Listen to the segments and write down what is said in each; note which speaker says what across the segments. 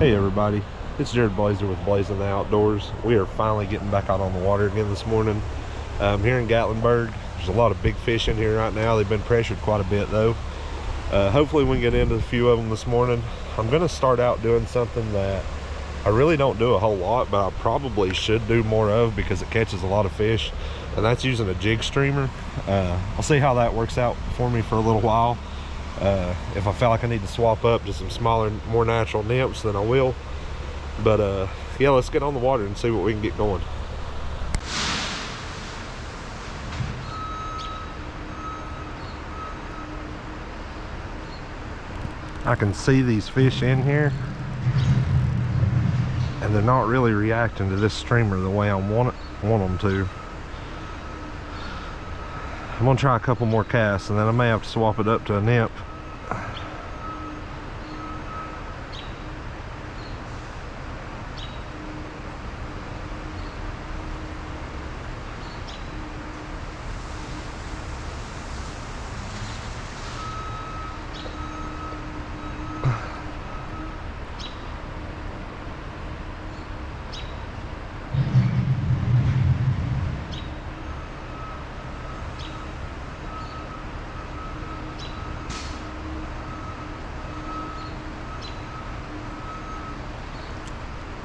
Speaker 1: Hey everybody, it's Jared Blazer with Blazing the Outdoors. We are finally getting back out on the water again this morning. Here in Gatlinburg, there's a lot of big fish in here right now. They've been pressured quite a bit though. Hopefully we can get into a few of them this morning. I'm going to start out doing something that I really don't do a whole lot, but I probably should do more of because it catches a lot of fish, and that's using a jig streamer. I'll see how that works out for me for a little while. If I feel like I need to swap up to some smaller, more natural nymphs, then I will. But yeah, let's get on the water and see what we can get going. I can see these fish in here, and they're not really reacting to this streamer the way I want them to. I'm gonna try a couple more casts, and then I may have to swap it up to a nymph.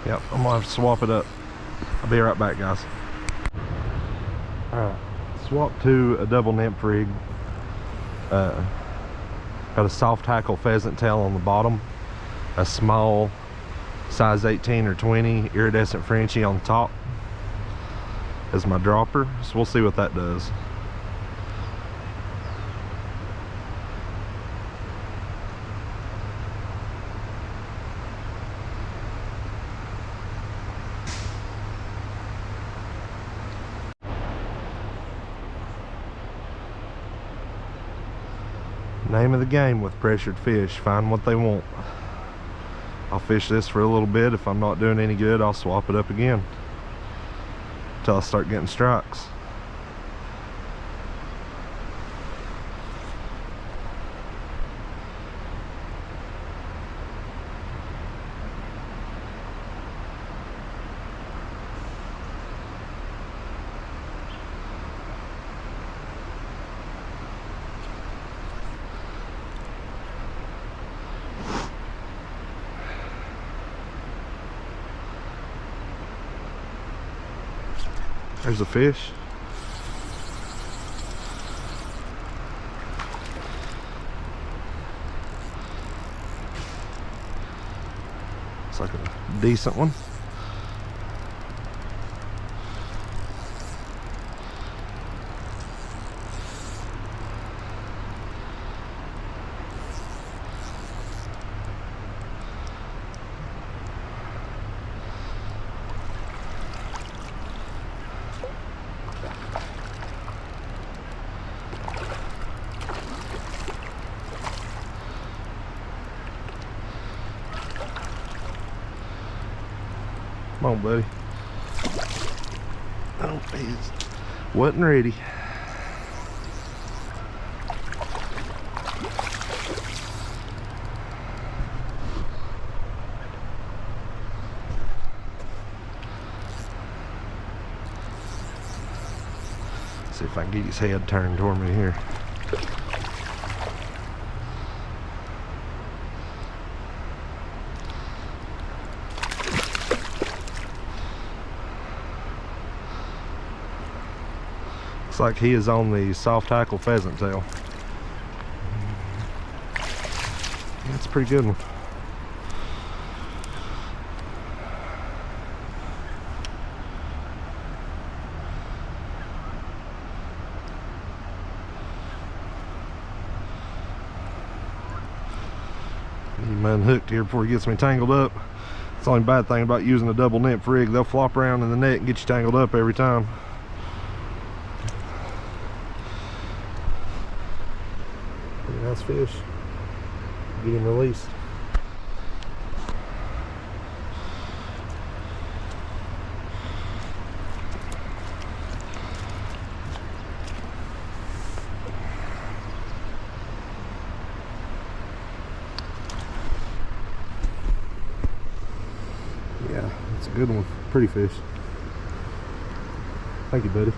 Speaker 1: Yep, I'm gonna have to swap it up. I'll be right back, guys. Alright, swap to a double nymph rig. Got a soft hackle pheasant tail on the bottom, a small size 18 or 20 iridescent Frenchie on the top as my dropper. So we'll see what that does. Name of the game with pressured fish, find what they want. I'll fish this for a little bit. If I'm not doing any good, I'll swap it up again until I start getting strikes. There's a fish. It's like a decent one. Come on, buddy. Oh, he wasn't ready. See if I can get his head turned toward me here. Looks like he is on the soft hackle pheasant tail. That's a pretty good one. Get him unhooked here before he gets me tangled up. It's the only bad thing about using a double nymph rig. They'll flop around in the net and get you tangled up every time. Nice fish. Get him released. It's a good one. Pretty fish. Thank you, buddy.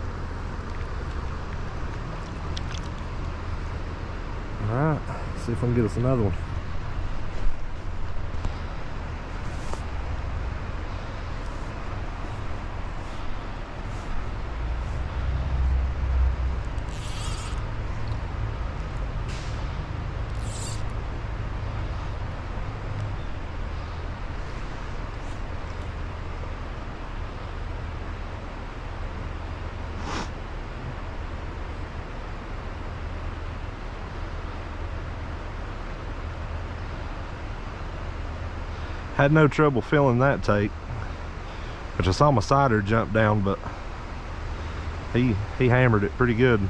Speaker 1: Alright, see if I can get us another one. Had no trouble filling that take, which I saw my sider jump down, but he hammered it pretty good.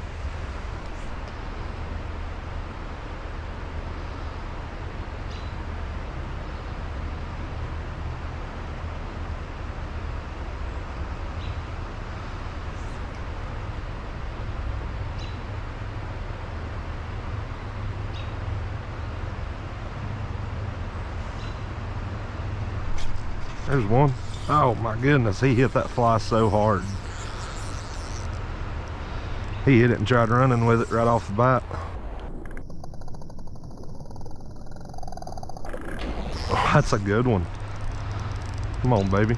Speaker 1: There's one. Oh my goodness, he hit that fly so hard. He hit it and tried running with it right off the bat. Oh, that's a good one. Come on, baby.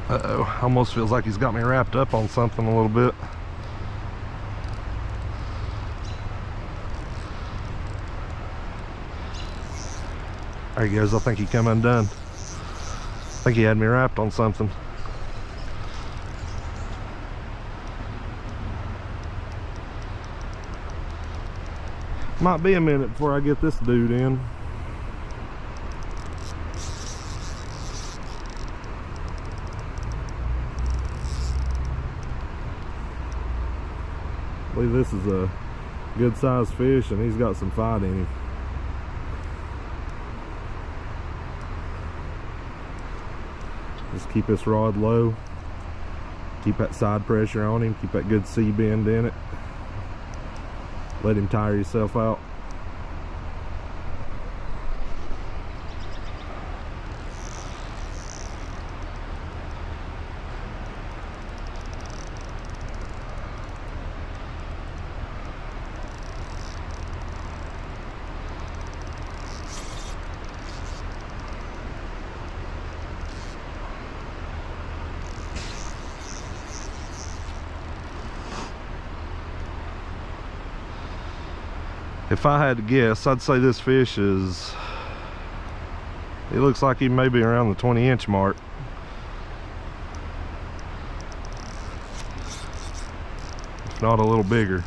Speaker 1: Uh-oh, almost feels like he's got me wrapped up on something a little bit. There he goes. I think he come undone. I think he had me wrapped on something. Might be a minute before I get this dude in. I believe this is a good sized fish and he's got some fight in him. Just keep this rod low, keep that side pressure on him, keep that good sea bend in it. Let him tire himself out. If I had to guess, I'd say this fish is, it looks like he may be around the 20-inch mark. If not a little bigger.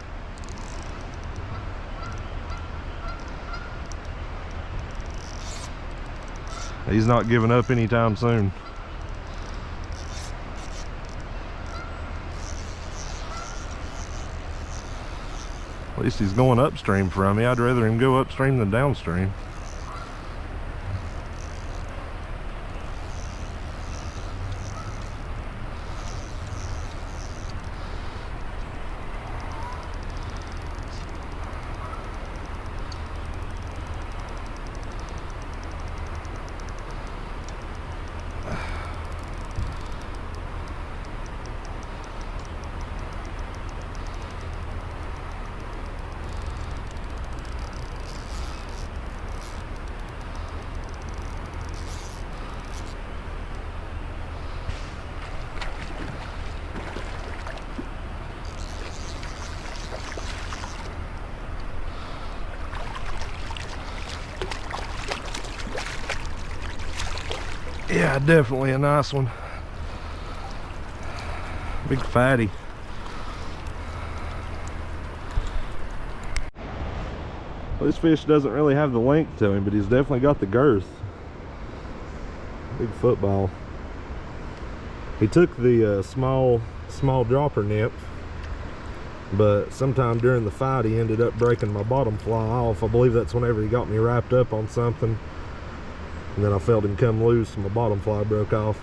Speaker 1: He's not giving up anytime soon. At least he's going upstream from me. I'd rather him go upstream than downstream. Yeah, definitely a nice one. Big fatty. Well, this fish doesn't really have the length to him, but he's definitely got the girth. Big football. He took the small dropper nymph, but sometime during the fight he ended up breaking my bottom fly off. I believe that's whenever he got me wrapped up on something. And then I felt him come loose and my bottom fly broke off.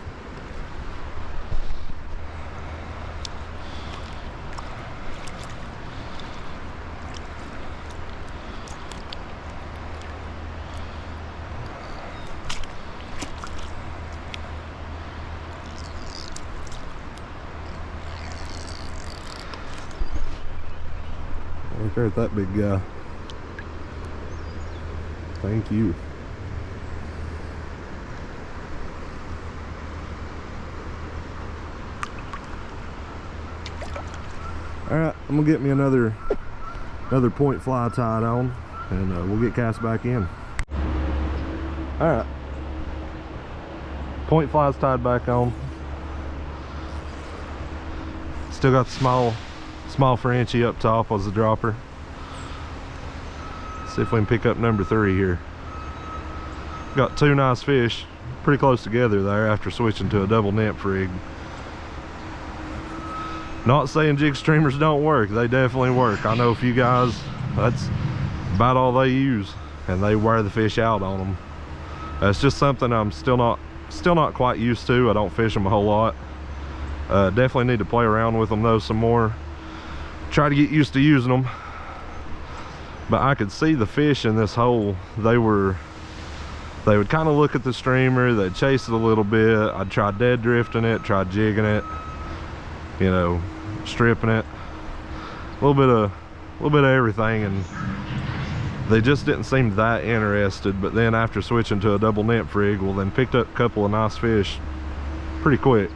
Speaker 1: Look there at that big guy. Thank you. Alright, I'm gonna get me another point fly tied on, and we'll get cast back in. Alright, point flies tied back on. Still got the small Frenchie up top as the dropper. See if we can pick up number 3 here. Got 2 nice fish, pretty close together there after switching to a double nymph rig. Not saying jig streamers don't work, they definitely work. I know a few guys, that's about all they use, and they wear the fish out on them. It's just something I'm still not quite used to. I don't fish them a whole lot. Definitely need to play around with them though some more. Try to get used to using them. But I could see the fish in this hole. They would kind of look at the streamer, they'd chase it a little bit. I'd try dead drifting it, try jigging it, you know, stripping it, a little bit of everything, and they just didn't seem that interested. But then after switching to a double nymph rig, well, then picked up a couple of nice fish pretty quick.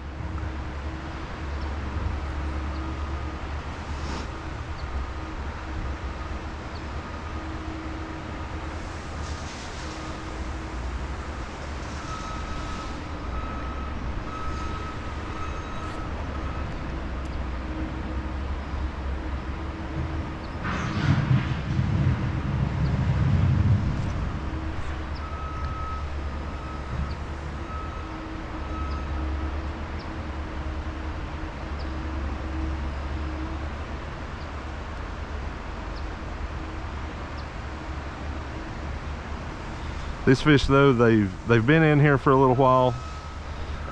Speaker 1: These fish though, they've been in here for a little while.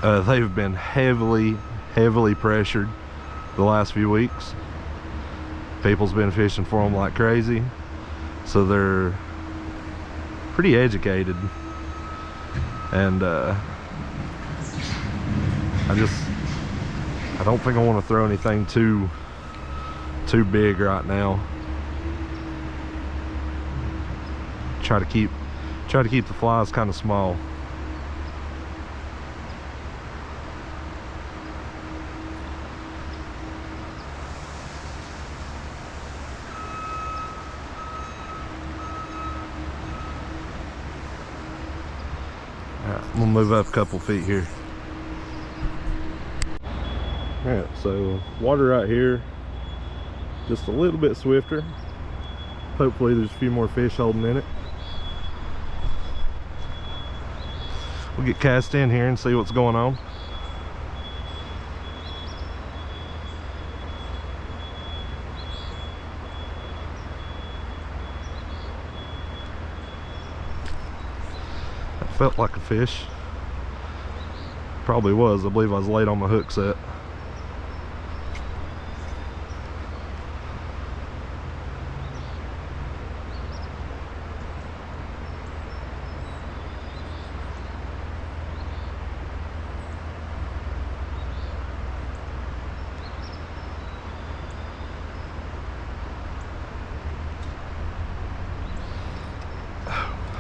Speaker 1: They've been heavily pressured the last few weeks. People's been fishing for them like crazy, so they're pretty educated. And I don't think I want to throw anything too big right now. Try to keep the flies kind of small. Alright, I'm gonna move up a couple feet here. Alright, so water right here, just a little bit swifter. Hopefully there's a few more fish holding in it. We'll get cast in here and see what's going on. That felt like a fish. Probably was. I believe I was late on my hook set.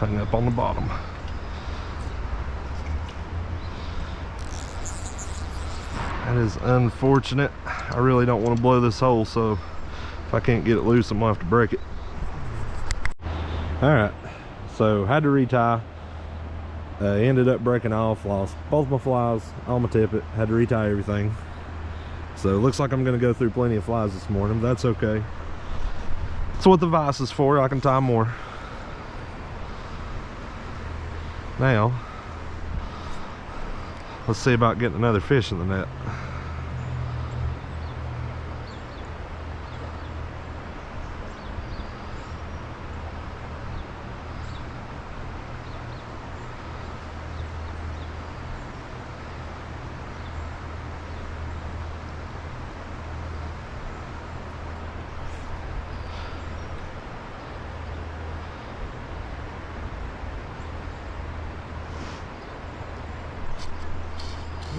Speaker 1: Hung up on the bottom. That is unfortunate. I really don't want to blow this hole, so if I can't get it loose, I'm gonna have to break it. Alright, so had to retie. Ended up breaking off, lost both my flies on my tippet, had to retie everything. So it looks like I'm gonna go through plenty of flies this morning, but that's okay. That's what the vise is for, I can tie more. Now, let's see about getting another fish in the net.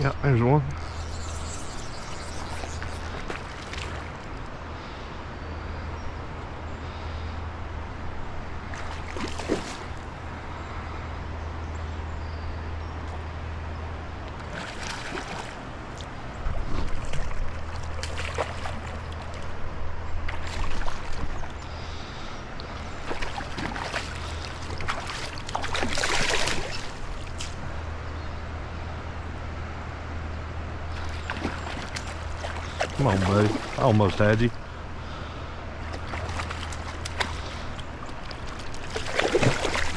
Speaker 1: Yeah, there's one. Come on, buddy. I almost had you.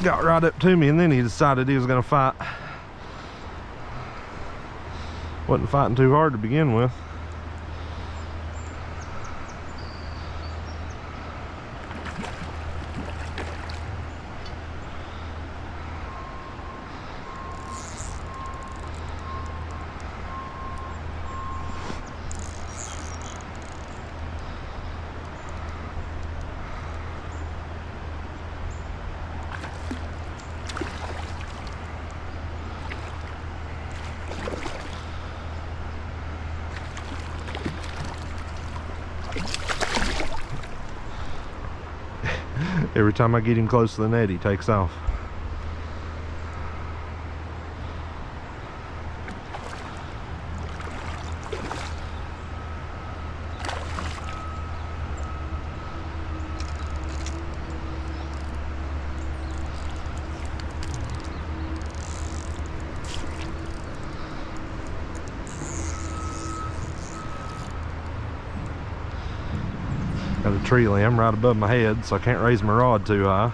Speaker 1: Got right up to me and then he decided he was gonna fight. Wasn't fighting too hard to begin with. Every time I get him close to the net, he takes off. Got a tree limb right above my head, so I can't raise my rod too high.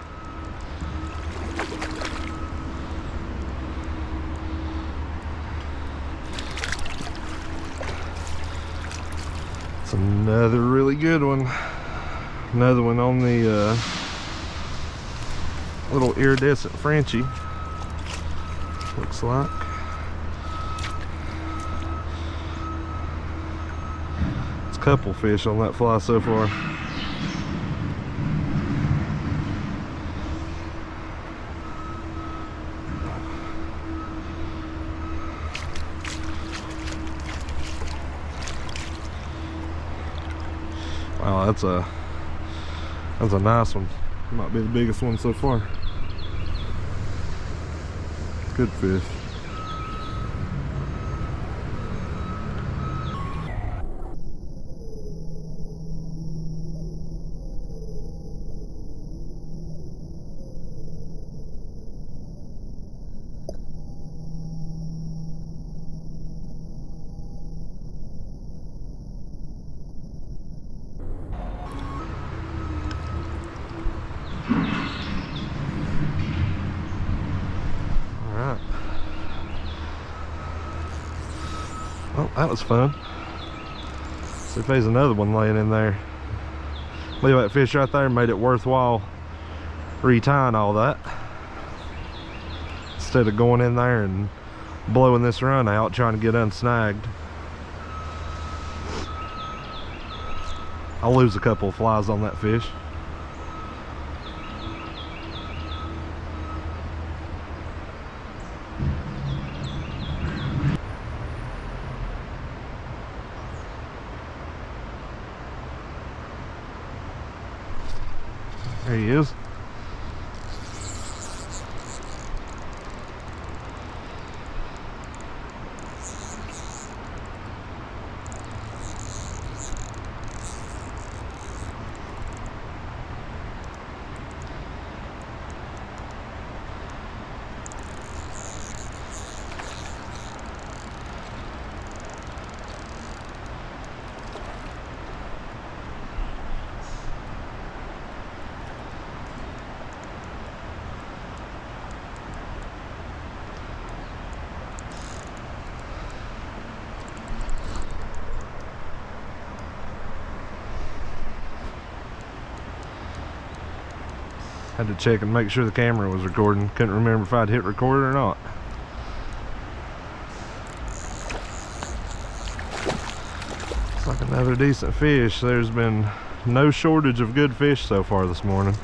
Speaker 1: It's another really good one. Another one on the little iridescent Frenchie, looks like. It's a couple fish on that fly so far. Wow, that's a nice one. Might be the biggest one so far. Good fish. Well, that was fun. See if there's another one laying in there. Leave that fish right there, made it worthwhile retying all that. Instead of going in there and blowing this run out trying to get unsnagged. I'll lose a couple of flies on that fish. There he is. Had to check and make sure the camera was recording. Couldn't remember if I'd hit record or not. It's like another decent fish. There's been no shortage of good fish so far this morning.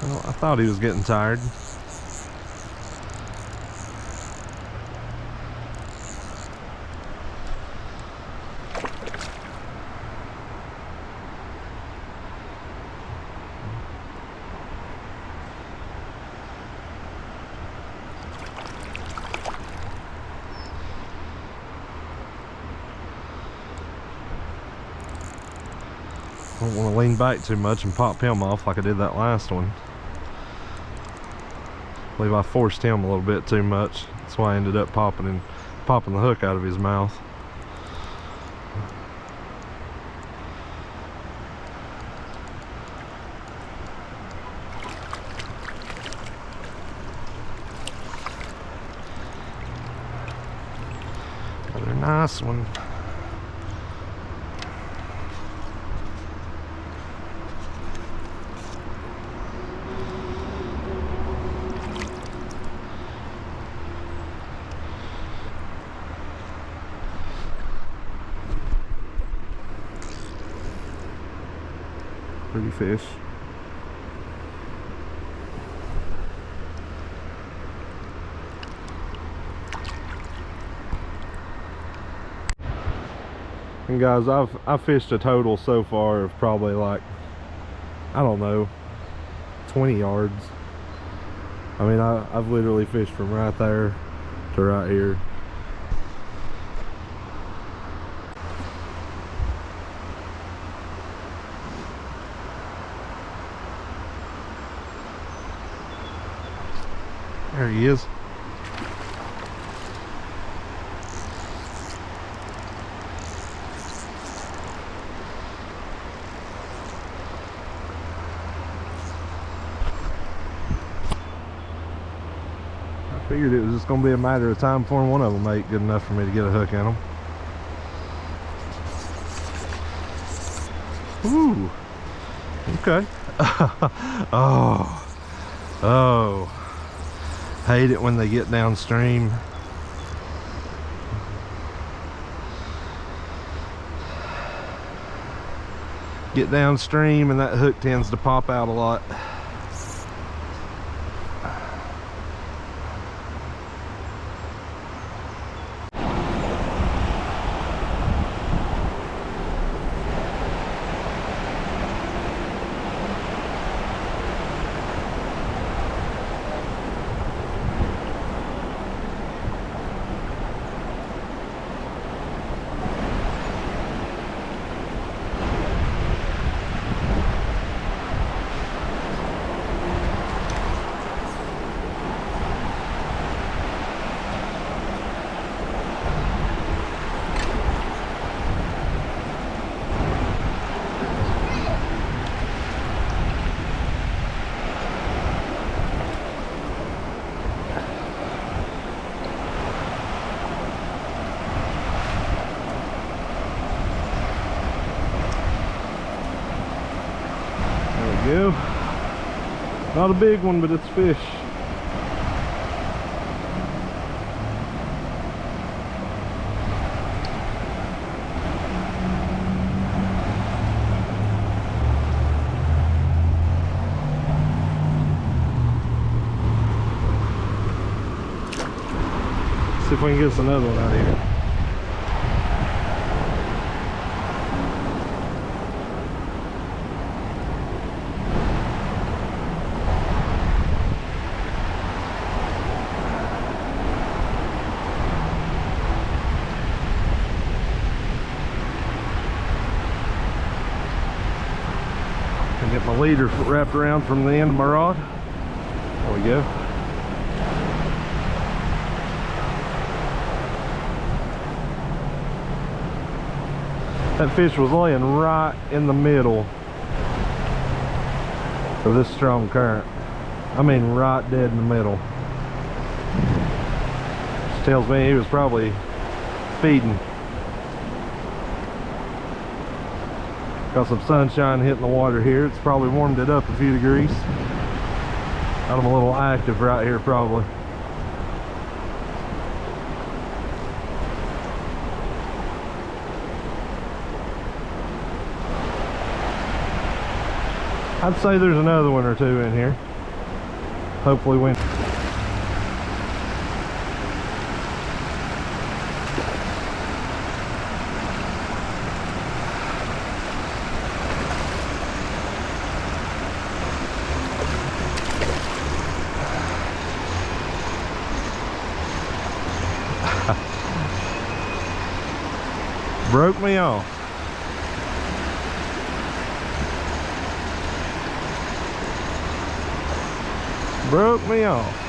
Speaker 1: Well, I thought he was getting tired. I don't want to lean back too much and pop him off like I did that last one. I believe I forced him a little bit too much. That's why I ended up popping the hook out of his mouth. Another nice one. Pretty fish. And guys, I've fished a total so far of probably like, I don't know, 20 yards. I mean, I've literally fished from right there to right here. There he is. I figured it was just going to be a matter of time before one of them ate good enough for me to get a hook in them. Ooh. Okay. Oh. Hate it when they get downstream. Get downstream and that hook tends to pop out a lot. Go. Not a big one, but it's fish. See if we can get us another one out of here. Get my leader wrapped around from the end of my rod. There we go. That fish was laying right in the middle of this strong current. I mean right dead in the middle. Which tells me he was probably feeding. Got some sunshine hitting the water here. It's probably warmed it up a few degrees. Got them a little active right here probably. I'd say there's another one or two in here. Hopefully we broke me off. Broke me off.